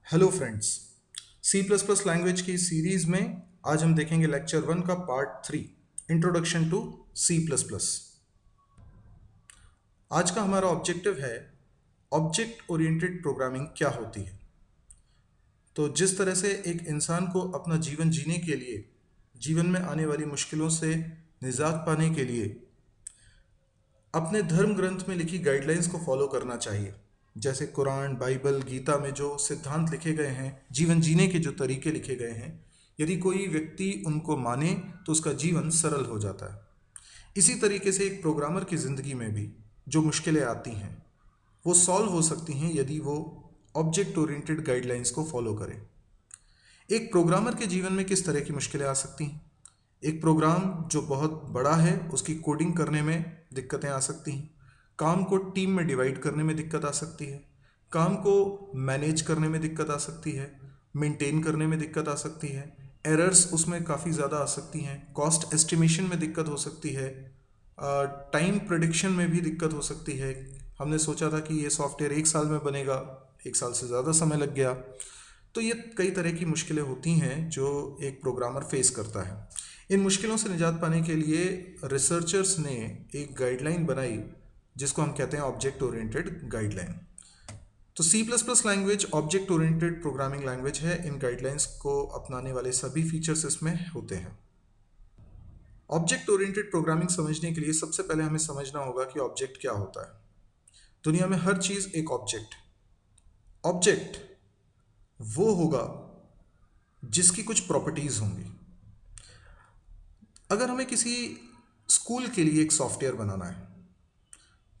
Hello friends. C plus plus language की series में आज हम देखेंगे लेक्चर 1 का part 3, introduction to C plus plus. आज का हमारा ऑब्जेक्टिव है ऑब्जेक्ट ओरिएंटेड प्रोग्रामिंग क्या होती है। तो जिस तरह से एक इंसान को अपना जीवन जीने के लिए, जीवन में आने वाली मुश्किलों से निजात पाने के लिए अपने धर्म ग्रंथ में लिखी गाइडलाइंस को फॉलो करना चाहिए, जैसे कुरान, बाइबल, गीता में जो सिद्धांत लिखे गए हैं, जीवन जीने के जो तरीके लिखे गए हैं, यदि कोई व्यक्ति उनको माने तो उसका जीवन सरल हो जाता है। इसी तरीके से एक प्रोग्रामर की ज़िंदगी में भी जो मुश्किलें आती हैं वो सॉल्व हो सकती हैं यदि वो ऑब्जेक्ट ओरिएंटेड गाइडलाइंस को फॉलो करे। एक प्रोग्रामर के जीवन में किस तरह की मुश्किलें आ सकती हैं? एक प्रोग्राम जो बहुत बड़ा है उसकी कोडिंग करने में दिक्कतें आ सकती हैं, काम को टीम में डिवाइड करने में दिक्कत आ सकती है, काम को मैनेज करने में दिक्कत आ सकती है, मेंटेन करने में दिक्कत आ सकती है, एरर्स उसमें काफ़ी ज़्यादा आ सकती हैं, कॉस्ट एस्टिमेशन में दिक्कत हो सकती है, टाइम प्रेडिक्शन में भी दिक्कत हो सकती है। हमने सोचा था कि ये सॉफ्टवेयर 1 साल में बनेगा, 1 साल से ज़्यादा समय लग गया। तो ये कई तरह की मुश्किलें होती हैं जो एक प्रोग्रामर फेस करता है। इन मुश्किलों से निजात पाने के लिए रिसर्चर्स ने एक गाइडलाइन बनाई जिसको हम कहते हैं ऑब्जेक्ट ओरिएंटेड गाइडलाइन। तो C plus plus language object oriented programming language है। इन गाइडलाइंस को अपनाने वाले सभी फीचर्स इसमें होते हैं। ऑब्जेक्ट ओरिएंटेड प्रोग्रामिंग समझने के लिए सबसे पहले हमें समझना होगा कि ऑब्जेक्ट क्या होता है। दुनिया में हर चीज़ एक ऑब्जेक्ट है। ऑब्जेक्ट वो होगा जिसकी कुछ प्रॉपर्टीज़ होंगी। अगर हमें किसी स्कूल के लिए एक सॉफ्टवेयर बनाना है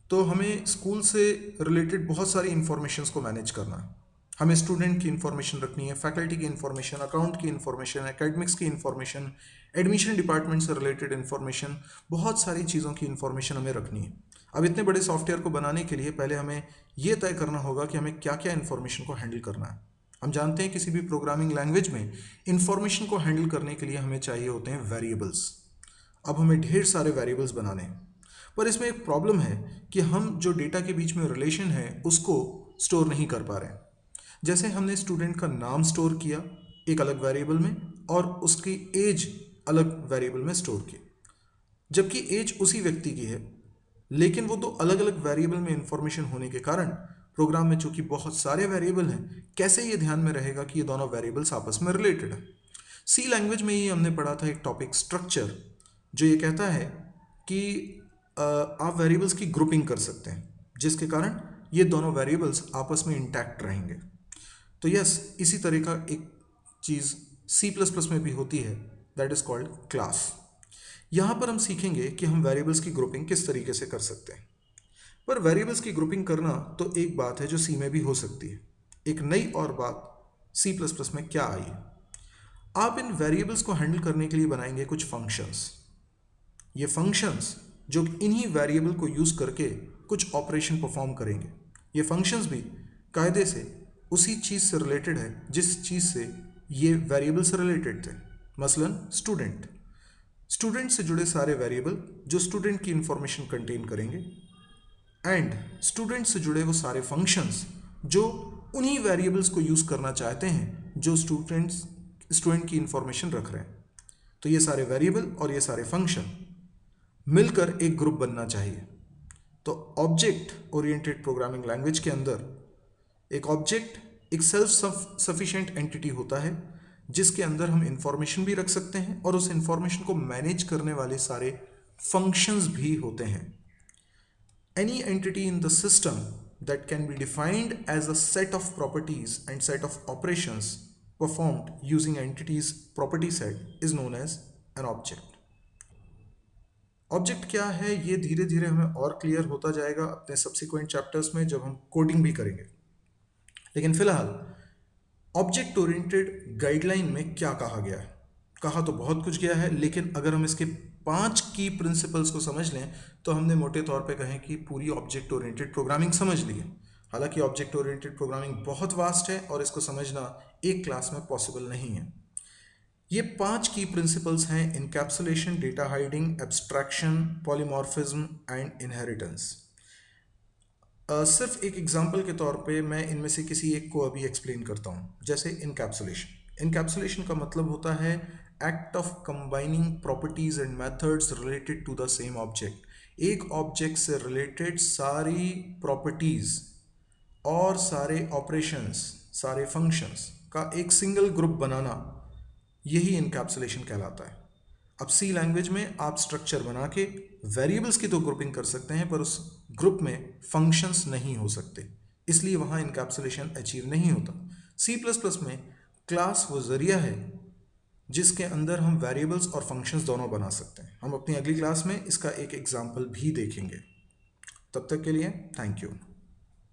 तो हमें स्कूल से रिलेटेड बहुत सारी इंफॉर्मेशंस को मैनेज करना है। हमें स्टूडेंट की इंफॉर्मेशन रखनी है, फैकल्टी की इंफॉर्मेशन, अकाउंट की इंफॉर्मेशन, एकेडमिक्स की इंफॉर्मेशन, एडमिशन डिपार्टमेंट से रिलेटेड इंफॉर्मेशन, बहुत सारी चीज़ों की इंफॉर्मेशन हमें रखनी है। अब इतने बड़े सॉफ्टवेयर को बनाने के लिए पहले हमें ये तय करना होगा कि हमें क्या क्या इंफॉर्मेशन को हैंडल करना है। हम जानते हैं किसी भी प्रोग्रामिंग लैंग्वेज में इंफॉर्मेशन को हैंडल करने के लिए हमें चाहिए होते हैं वेरिएबल्स। अब हमें ढेर सारे वेरिएबल्स बनाने हैं, पर इसमें एक प्रॉब्लम है कि हम जो डेटा के बीच में रिलेशन है उसको स्टोर नहीं कर पा रहे हैं। जैसे हमने स्टूडेंट का नाम स्टोर किया एक अलग वेरिएबल में और उसकी एज अलग वेरिएबल में स्टोर की, जबकि एज उसी व्यक्ति की है, लेकिन वो दो अलग अलग वेरिएबल में इंफॉर्मेशन होने के कारण प्रोग्राम में चूंकि बहुत सारे वेरिएबल हैं, कैसे ये ध्यान में रहेगा कि ये दोनों वेरिएबल्स आपस में रिलेटेड है। सी लैंग्वेज में ही हमने पढ़ा था एक टॉपिक स्ट्रक्चर, जो ये कहता है कि आप वेरिएबल्स की ग्रुपिंग कर सकते हैं जिसके कारण ये दोनों वेरिएबल्स आपस में इंटैक्ट रहेंगे। तो यस, इसी तरह का एक चीज़ सी प्लस प्लस में भी होती है, दैट इज़ कॉल्ड क्लास। यहाँ पर हम सीखेंगे कि हम वेरिएबल्स की ग्रुपिंग किस तरीके से कर सकते हैं। पर वेरिएबल्स की ग्रुपिंग करना तो एक बात है जो सी में भी हो सकती है। एक नई और बात सी प्लस प्लस में क्या आई है, आप इन वेरिएबल्स को हैंडल करने के लिए बनाएंगे कुछ फंक्शंस। ये फंक्शंस जो इन्हीं वेरिएबल को यूज़ करके कुछ ऑपरेशन परफॉर्म करेंगे। ये फंक्शंस भी कायदे से उसी चीज़ से रिलेटेड है जिस चीज़ से ये वेरिएबल से रिलेटेड थे। मसलन स्टूडेंट, स्टूडेंट से जुड़े सारे वेरिएबल जो स्टूडेंट की इंफॉर्मेशन कंटेन करेंगे, एंड स्टूडेंट से जुड़े वो सारे फंक्शंस जो उन्हीं वेरिएबल्स को यूज़ करना चाहते हैं जो स्टूडेंट की इंफॉर्मेशन रख रहे हैं। तो ये सारे वेरिएबल और ये सारे फंक्शन मिलकर एक ग्रुप बनना चाहिए। तो ऑब्जेक्ट ओरिएंटेड प्रोग्रामिंग लैंग्वेज के अंदर एक ऑब्जेक्ट एक सेल्फ सफिशिएंट एंटिटी होता है जिसके अंदर हम इंफॉर्मेशन भी रख सकते हैं और उस इंफॉर्मेशन को मैनेज करने वाले सारे फंक्शंस भी होते हैं। Any entity in the system that can be defined as a set of properties and set of operations performed using entity's property set is known as an object. Object क्या है ये धीरे धीरे हमें और क्लियर होता जाएगा अपने सब्सिक्वेंट चैप्टर्स में जब हम कोडिंग भी करेंगे। लेकिन फिलहाल ऑब्जेक्ट ओरिएंटेड गाइडलाइन में क्या कहा गया है? कहा तो बहुत कुछ गया है, लेकिन अगर हम इसके 5 की प्रिंसिपल्स को समझ लें तो हमने मोटे तौर पे कहें कि पूरी ऑब्जेक्ट ओरिएंटेड प्रोग्रामिंग समझ ली है। हालांकि ऑब्जेक्ट ओरिएंटेड प्रोग्रामिंग बहुत वास्ट है और इसको समझना एक क्लास में पॉसिबल नहीं है। ये 5 की प्रिंसिपल्स हैं: encapsulation, data hiding, abstraction, polymorphism and inheritance. सिर्फ एक एग्जांपल के तौर पे मैं इनमें से किसी एक को अभी एक्सप्लेन करता हूँ, जैसे इनकैप्सुलेशन। इनकैप्सुलेशन का मतलब होता है act of combining properties and methods related to the same object. एक ऑब्जेक्ट से रिलेटेड सारी प्रॉपर्टीज और सारे ऑपरेशंस, सारे फंक्शंस का एक सिंगल ग्रुप बनाना, यही इनकैप्सुलेशन कहलाता है। अब सी लैंग्वेज में आप स्ट्रक्चर बना के वेरिएबल्स की तो ग्रुपिंग कर सकते हैं, पर उस ग्रुप में फंक्शंस नहीं हो सकते, इसलिए वहाँ इनकैप्सुलेशन अचीव नहीं होता। सी प्लस प्लस में क्लास वो जरिया है जिसके अंदर हम वेरिएबल्स और फंक्शंस दोनों बना सकते हैं। हम अपनी अगली क्लास में इसका एक एग्जाम्पल भी देखेंगे। तब तक के लिए थैंक यू।